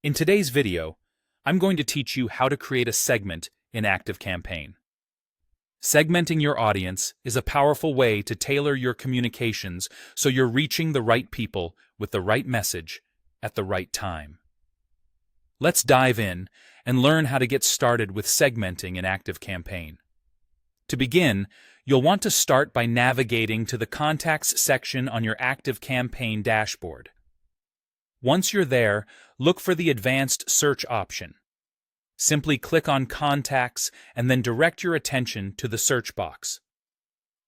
In today's video, I'm going to teach you how to create a segment in ActiveCampaign. Segmenting your audience is a powerful way to tailor your communications so you're reaching the right people with the right message at the right time. Let's dive in and learn how to get started with segmenting in ActiveCampaign. To begin, you'll want to start by navigating to the Contacts section on your ActiveCampaign dashboard. Once you're there, look for the Advanced Search option. Simply click on Contacts and then direct your attention to the search box.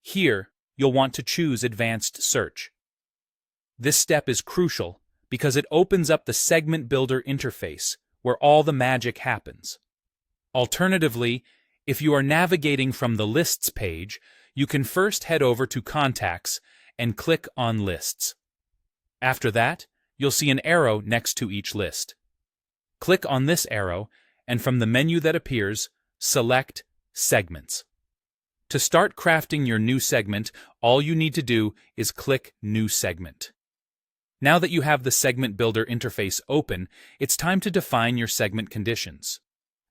Here, you'll want to choose Advanced Search. This step is crucial because it opens up the Segment Builder interface, where all the magic happens. Alternatively, if you are navigating from the Lists page, you can first head over to Contacts and click on Lists. After that, you'll see an arrow next to each list. Click on this arrow, and from the menu that appears, select Segments. To start crafting your new segment, all you need to do is click New Segment. Now that you have the Segment Builder interface open, it's time to define your segment conditions.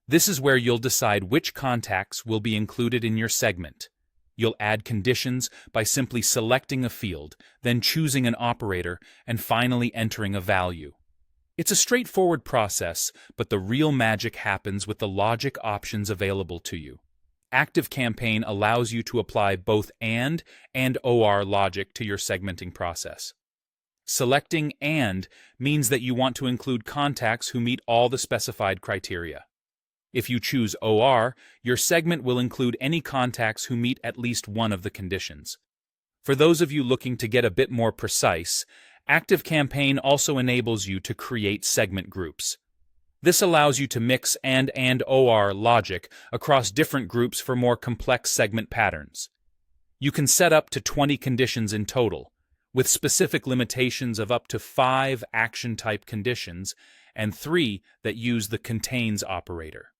This is where you'll decide which contacts will be included in your segment. You'll add conditions by simply selecting a field, then choosing an operator, and finally entering a value. It's a straightforward process, but the real magic happens with the logic options available to you. ActiveCampaign allows you to apply both and OR logic to your segmenting process. Selecting AND means that you want to include contacts who meet all the specified criteria. If you choose OR, your segment will include any contacts who meet at least one of the conditions. For those of you looking to get a bit more precise, ActiveCampaign also enables you to create segment groups. This allows you to mix and OR logic across different groups for more complex segment patterns. You can set up to 20 conditions in total, with specific limitations of up to 5 action-type conditions and 3 that use the contains operator.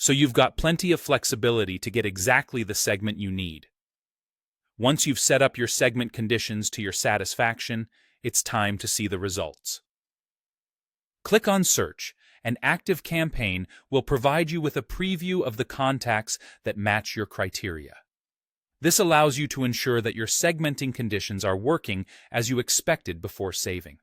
So you've got plenty of flexibility to get exactly the segment you need. Once you've set up your segment conditions to your satisfaction, it's time to see the results. Click on Search, and ActiveCampaign will provide you with a preview of the contacts that match your criteria. This allows you to ensure that your segmenting conditions are working as you expected before saving.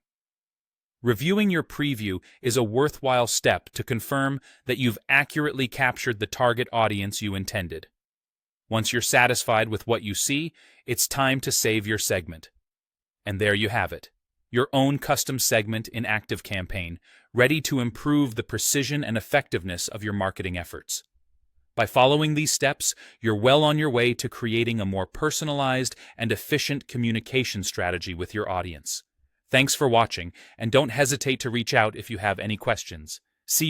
Reviewing your preview is a worthwhile step to confirm that you've accurately captured the target audience you intended. Once you're satisfied with what you see, it's time to save your segment. And there you have it, your own custom segment in ActiveCampaign, ready to improve the precision and effectiveness of your marketing efforts. By following these steps, you're well on your way to creating a more personalized and efficient communication strategy with your audience. Thanks for watching, and don't hesitate to reach out if you have any questions. See you.